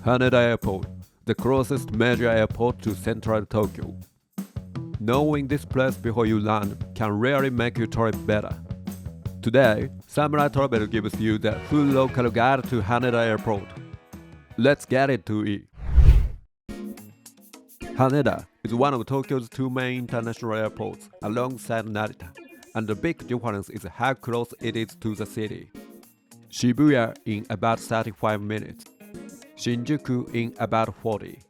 Haneda Airport, the closest major airport to central Tokyo. Knowing this place before you land can really make your trip better. Today, Samurai Travel gives you the full local guide to Haneda Airport. Let's get into it. Haneda is one of Tokyo's two main international airports alongside Narita, and the big difference is how close it is to the city. Shibuya in about 35 minutes, Shinjuku in about 40.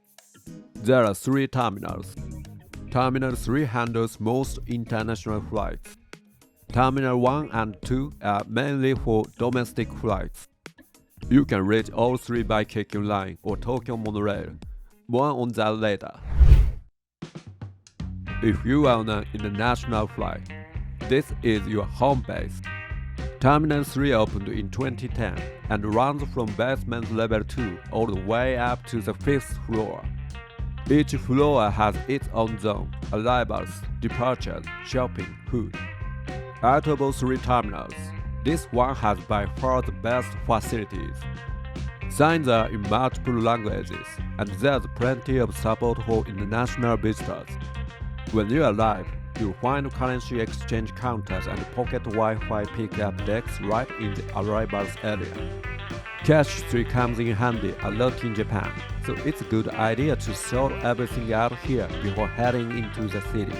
There are three terminals. Terminal 3 handles most international flights. Terminal 1 and 2 are mainly for domestic flights. You can reach all three by Kekkyu Line or Tokyo Monorail. More on that later. If you are on an international flight, this is your home base. Terminal 3 opened in 2010 and runs from basement level 2 all the way up to the 5th floor. Each floor has its own zone, arrivals, departures, shopping, food. Out of all three terminals, this one has by far the best facilities. Signs are in multiple languages, and there's plenty of support for international visitors. When you arrive, you'll find currency exchange counters and pocket Wi-Fi pick-up decks right in the arrivals area. Cash still comes in handy a lot in Japan, so it's a good idea to sort everything out here before heading into the city.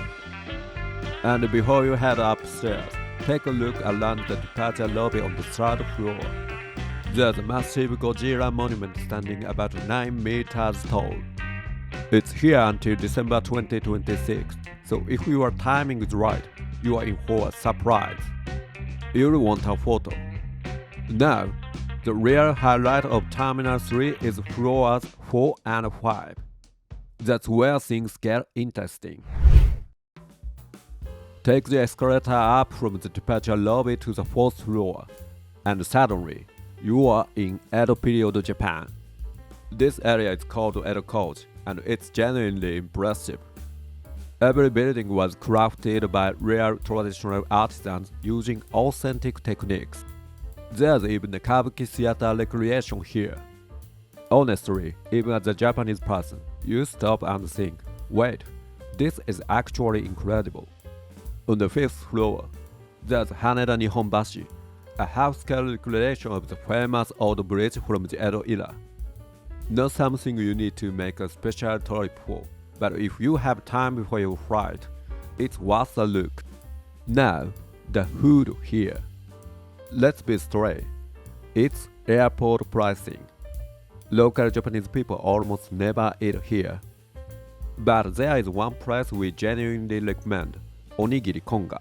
And before you head upstairs, take a look around the departure lobby on the third floor. There's a massive Godzilla monument standing about 9 meters tall. It's here until December 2026, so if your timing is right, you are in for a surprise. You'll want a photo. Now, the real highlight of Terminal 3 is floors 4 and 5. That's where things get interesting. Take the escalator up from the departure lobby to the 4th floor, and suddenly, you are in Edo-period Japan. This area is called Edo-period, and it's genuinely impressive. Every building was crafted by real traditional artisans using authentic techniques. There's even a Kabuki theater recreation here. Honestly, even as a Japanese person, you stop and think, wait, this is actually incredible. On the 5th floor, there's Haneda Nihonbashi, a half-scale recreation of the famous old bridge from the Edo era. Not something you need to make a special trip for, but if you have time before your flight, it's worth a look. Now, the food here. Let's be straight. It's airport pricing. Local Japanese people almost never eat here. But there is one place we genuinely recommend, Onigiri Konga.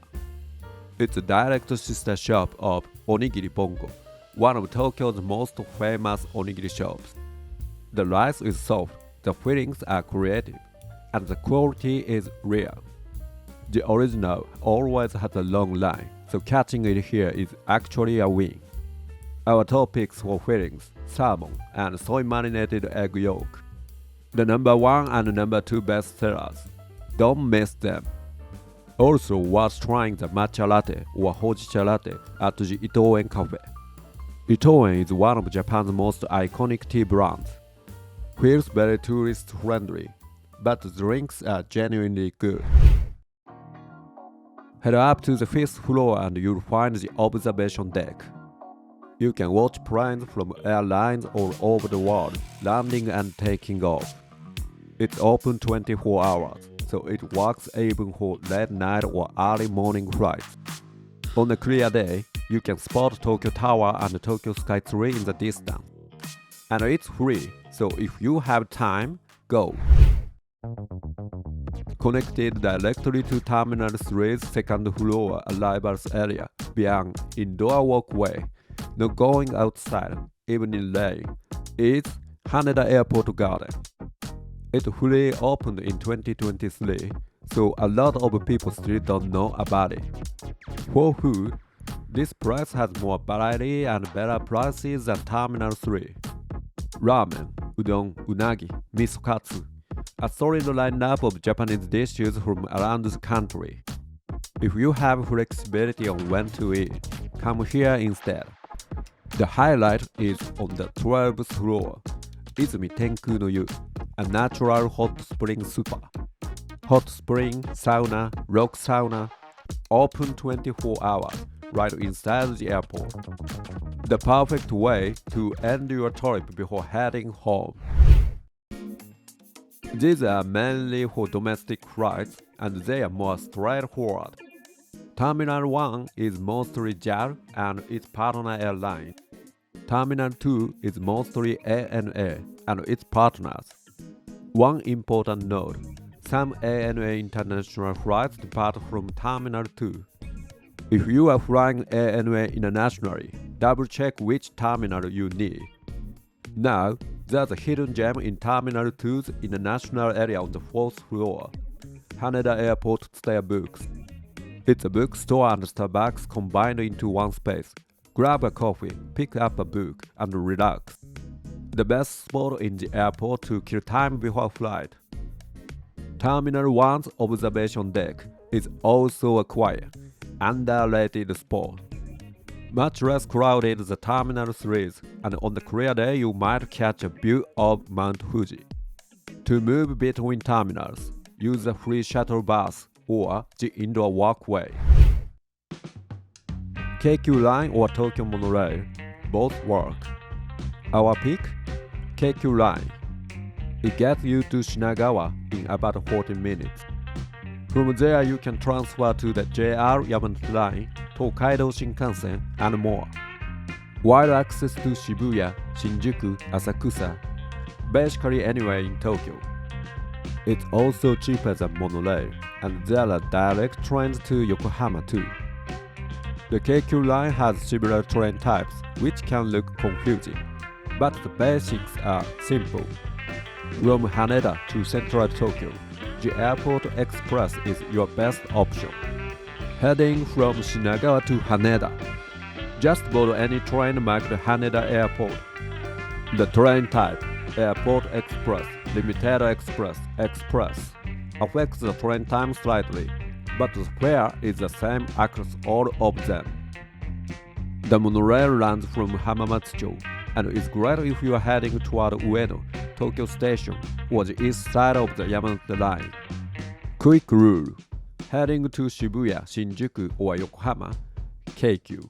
It's a direct sister shop of Onigiri Bongo, one of Tokyo's most famous onigiri shops. The rice is soft, the fillings are creative, and the quality is real. The original always has a long line, so catching it here is actually a win. Our top picks for fillings, salmon, and soy-marinated egg yolk. The number 1 and number 2 best sellers. Don't miss them. Also worth trying the matcha latte or hojicha latte at the Itoen Cafe. Itoen is one of Japan's most iconic tea brands. Feels very tourist-friendly, but the drinks are genuinely good. Head up to the 5th floor and you'll find the observation deck. You can watch planes from airlines all over the world landing and taking off. It's open 24 hours, so it works even for late night or early morning flights. On a clear day, you can spot Tokyo Tower and Tokyo Sky Tree in the distance. And it's free, so if you have time, go. Connected directly to Terminal 3's second floor arrivals area via an indoor walkway, not going outside, even in rain, is Haneda Airport Garden. It fully opened in 2023, so a lot of people still don't know about it. For food, this place has more variety and better prices than Terminal 3. Ramen, udon, unagi, miso katsu, a solid lineup of Japanese dishes from around the country. If you have flexibility on when to eat, come here instead. The highlight is on the 12th floor. Izumi Tenku no Yu, a natural hot spring spa. Hot spring, sauna, rock sauna, open 24 hours, right inside the airport. The perfect way to end your trip before heading home. These are mainly for domestic flights and they are more straightforward. Terminal 1 is mostly JAL and its partner airline. Terminal 2 is mostly ANA and its partners. One important note, some ANA international flights depart from Terminal 2. If you are flying ANA internationally, double-check which terminal you need. Now, there's a hidden gem in Terminal 2's international area on the 4th floor. Haneda Airport Stay Books. It's a bookstore and Starbucks combined into one space. Grab a coffee, pick up a book, and relax. The best spot in the airport to kill time before flight. Terminal 1's observation deck is also a quiet, underrated spot. Much less crowded than Terminal 3's, and on the clear day you might catch a view of Mount Fuji. To move between terminals, use a free shuttle bus or the indoor walkway. KQ Line or Tokyo Monorail, both work. Our pick? KQ Line. It gets you to Shinagawa in about 40 minutes. From there you can transfer to the JR Yamato Line, Tokaido Shinkansen, and more. Wide access to Shibuya, Shinjuku, Asakusa, basically anywhere in Tokyo. It's also cheaper than monorail, and there are direct trains to Yokohama too. The KQ line has several train types, which can look confusing, but the basics are simple. From Haneda to Central Tokyo, the Airport Express is your best option. Heading from Shinagawa to Haneda, just board any train marked Haneda Airport. The train type, Airport Express, Limited Express, Express, affects the train time slightly, but the fare is the same across all of them. The monorail runs from Hamamatsucho and is great if you are heading toward Ueno, Tokyo Station, or the east side of the Yamato line. Quick rule: heading to Shibuya, Shinjuku, or Yokohama, KQ.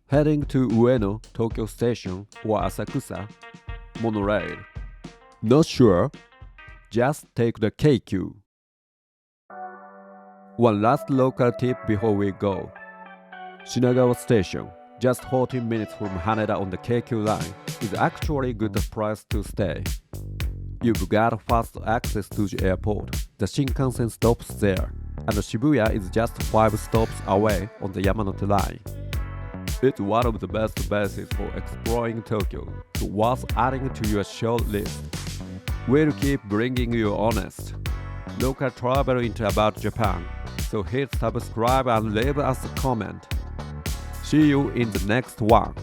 Heading to Ueno, Tokyo Station, or Asakusa, monorail. Not sure? Just take the KQ. One last local tip before we go. Shinagawa Station, just 14 minutes from Haneda on the KQ line, is actually a good place to stay. You've got fast access to the airport, the Shinkansen stops there, and Shibuya is just 5 stops away on the Yamanote line. It's one of the best bases for exploring Tokyo, so worth adding to your short list. We'll keep bringing you honest, local travel into about Japan, so hit subscribe and leave us a comment. See you in the next one.